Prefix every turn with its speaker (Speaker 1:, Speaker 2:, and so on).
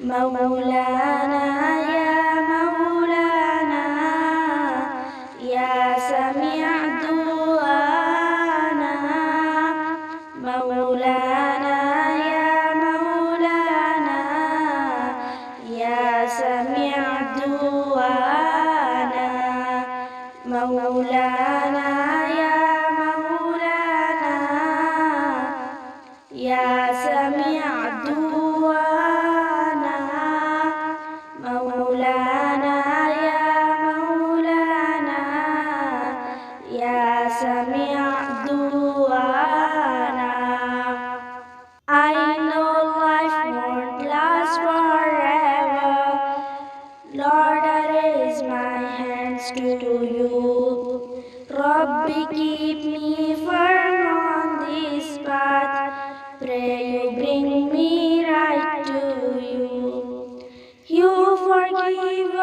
Speaker 1: مولانا يا مولانا يا سميع دعانا مولانا يا مولانا يا سميع دعانا مولانا يا مولانا يا سميع دعانا مولانا يا مولانا يا سميع دعانا. I know life won't last forever. Lord, I raise my hands to you. Rabbi, keep me firm on this path. Pray you bring me right to you. You forgive